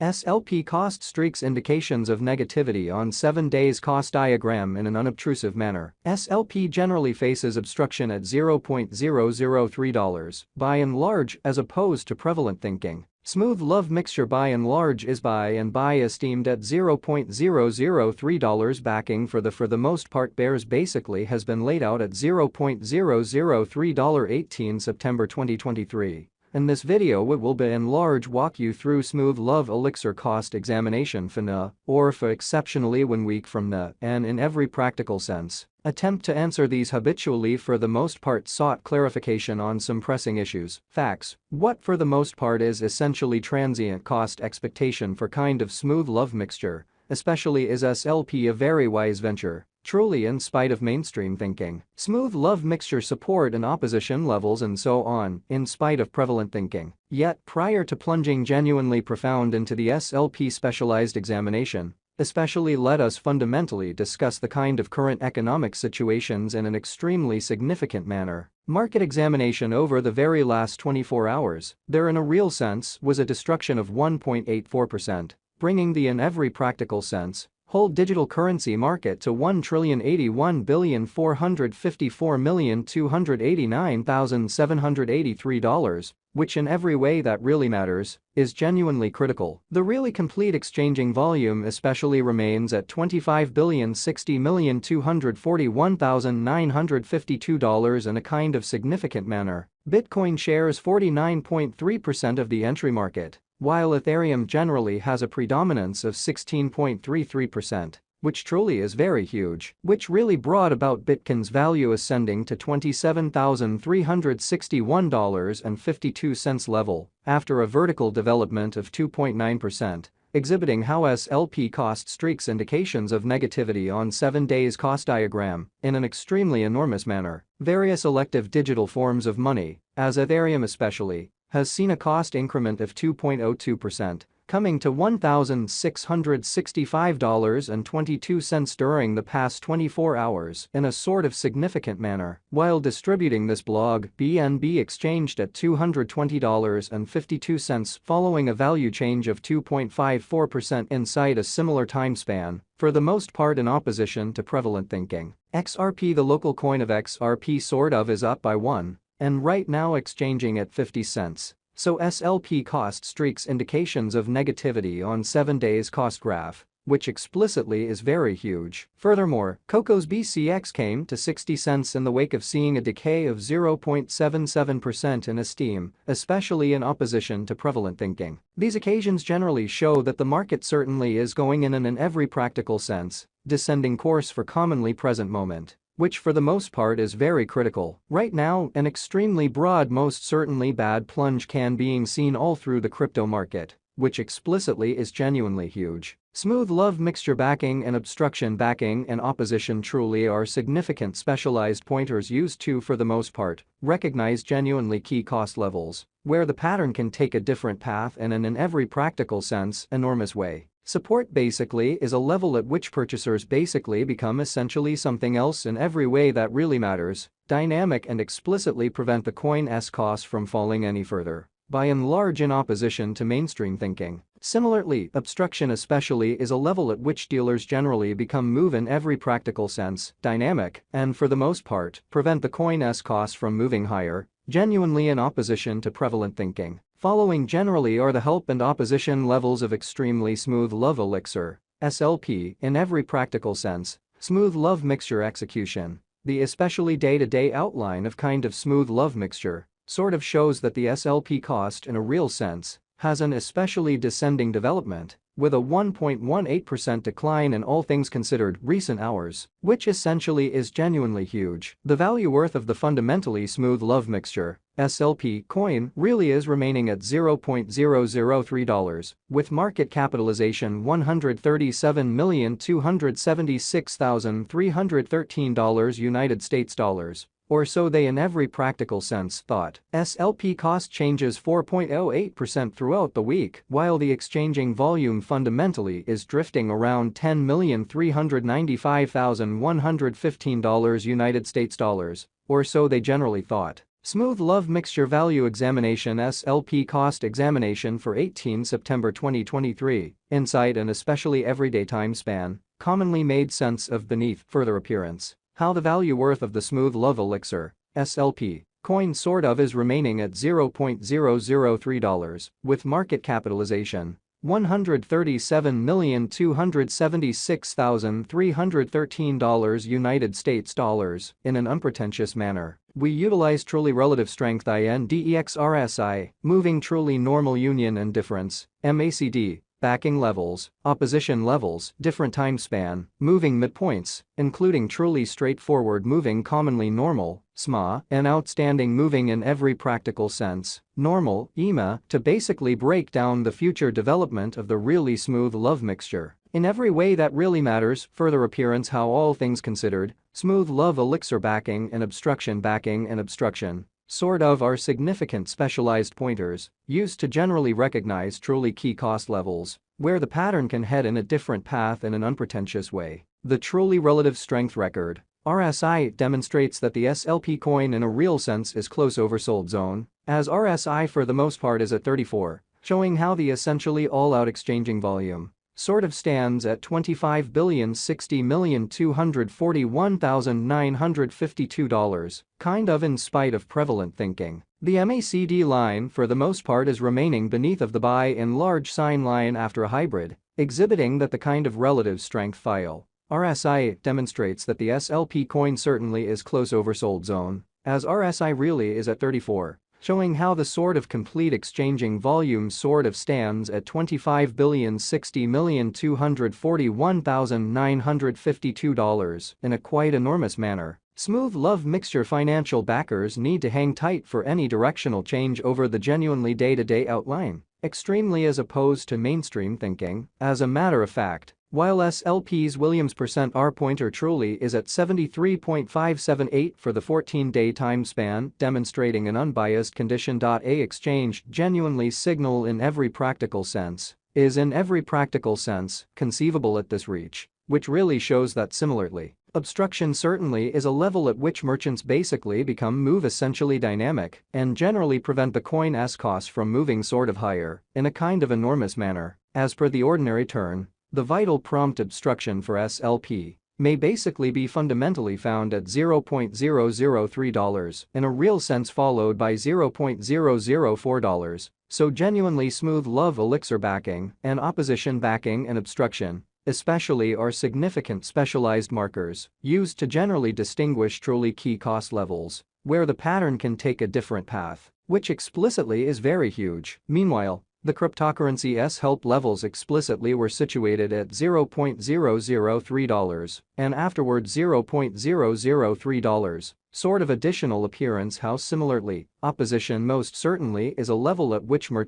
SLP cost streaks indications of negativity on 7 days cost diagram in an unobtrusive manner. SLP generally faces obstruction at $0.003 by and large as opposed to prevalent thinking. Smooth love mixture by and large is buy esteemed at $0.003 backing for the most part bears basically has been laid out at $0.003 18 September 2023. In this video we will by and large walk you through smooth love elixir cost examination for NA or for exceptionally 1 week from NA and in every practical sense. Attempt to answer these habitually for the most part sought clarification on some pressing issues. Facts. What for the most part is essentially transient cost expectation for kind of smooth love mixture, especially is SLP a very wise venture. Truly in spite of mainstream thinking, smooth love mixture support and opposition levels and so on, in spite of prevalent thinking. Yet prior to plunging genuinely profound into the SLP specialized examination, especially let us fundamentally discuss the kind of current economic situations in an extremely significant manner. Market examination over the very last 24 hours, there in a real sense was a destruction of 1.84%, bringing the in every practical sense whole digital currency market to $1,081,454,289,783, which in every way that really matters, is genuinely critical. The really complete exchanging volume especially remains at $25,060,241,952 in a kind of significant manner. Bitcoin shares 49.3% of the entry market, while Ethereum generally has a predominance of 16.33%, which truly is very huge, which really brought about Bitcoin's value ascending to $27,361.52 level after a vertical development of 2.9%, exhibiting how SLP cost streaks indications of negativity on 7 days cost diagram in an extremely enormous manner. Various elective digital forms of money, as Ethereum especially, has seen a cost increment of 2.02%, coming to $1,665.22 during the past 24 hours in a sort of significant manner. While distributing this blog, BNB exchanged at $220.52 following a value change of 2.54% inside a similar time span, for the most part in opposition to prevalent thinking. XRP, the local coin of XRP, sort of is up by 1. And right now exchanging at 50 cents. So SLP cost streaks indications of negativity on 7 days cost graph, which explicitly is very huge. Furthermore, Coco's BCX came to 60 cents in the wake of seeing a decay of 0.77% in esteem, especially in opposition to prevalent thinking. These occasions generally show that the market certainly is going in an in every practical sense, descending course for commonly present moment, which for the most part is very critical. Right now, an extremely broad, most certainly bad plunge can being seen all through the crypto market, which explicitly is genuinely huge. Smooth love mixture backing and obstruction backing and opposition truly are significant specialized pointers used to, for the most part, recognize genuinely key cost levels, where the pattern can take a different path and in every practical sense, enormous way. Support basically is a level at which purchasers basically become essentially something else in every way that really matters, dynamic and explicitly prevent the coin's cost from falling any further, by and large in opposition to mainstream thinking. Similarly, obstruction especially is a level at which dealers generally become move in every practical sense, dynamic, and for the most part, prevent the coin's cost from moving higher, genuinely in opposition to prevalent thinking. Following generally are the help and opposition levels of extremely smooth love elixir, SLP, in every practical sense, smooth love mixture execution. The especially day-to-day outline of kind of smooth love mixture sort of shows that the SLP cost in a real sense has an especially descending development, with a 1.18% decline in all things considered recent hours, which essentially is genuinely huge. The value worth of the fundamentally smooth love mixture, SLP, coin really is remaining at $0.003, with market capitalization $137,276,313 United States dollars. Or so they in every practical sense thought. SLP cost changes 4.08% throughout the week, while the exchanging volume fundamentally is drifting around $10,395,115 United States dollars, or so they generally thought. Smooth Love Mixture Value Examination SLP Cost Examination for 18 September 2023, Insight and especially everyday time span, commonly made sense of beneath further appearance. How the value worth of the Smooth Love Elixir, SLP, coin sort of is remaining at $0.003, with market capitalization $137,276,313 United States dollars in an unpretentious manner. We utilize truly relative strength index RSI, moving truly normal union and difference, MACD, backing levels, opposition levels, different time span, moving midpoints, including truly straightforward moving commonly normal, SMA, and outstanding moving in every practical sense, normal, EMA, to basically break down the future development of the really smooth love mixture. In every way that really matters, further appearance how all things considered, smooth love elixir backing and obstruction sort of are significant specialized pointers used to generally recognize truly key cost levels, where the pattern can head in a different path in an unpretentious way. The truly relative strength record, RSI, demonstrates that the SLP coin in a real sense is close oversold zone, as RSI for the most part is at 34, showing how the essentially all-out exchanging volume sort of stands at $25,060,241,952, kind of in spite of prevalent thinking. The MACD line for the most part is remaining beneath of the buy in large sign line after a hybrid, exhibiting that the kind of relative strength file. RSI demonstrates that the SLP coin certainly is close oversold zone, as RSI really is at 34. Showing how the sort of complete exchanging volume sort of stands at $25,060,241,952 in a quite enormous manner. Smooth love mixture financial backers need to hang tight for any directional change over the genuinely day-to-day outline, extremely as opposed to mainstream thinking. As a matter of fact, while SLP's Williams %R pointer truly is at 73.578 for the 14-day time span, demonstrating an unbiased condition. A exchange genuinely signal in every practical sense is in every practical sense conceivable at this reach, which really shows that similarly, obstruction certainly is a level at which merchants basically become move essentially dynamic and generally prevent the coin's costs from moving sort of higher in a kind of enormous manner. As per the ordinary turn, the vital prompt obstruction for SLP may basically be fundamentally found at $0.003 in a real sense followed by $0.004, so genuinely smooth love elixir backing and opposition backing and obstruction especially are significant specialized markers used to generally distinguish truly key cost levels, where the pattern can take a different path, which explicitly is very huge. Meanwhile, the cryptocurrency's help levels explicitly were situated at $0.003 and afterward $0.003, sort of additional appearance how similarly, opposition most certainly is a level at which merchants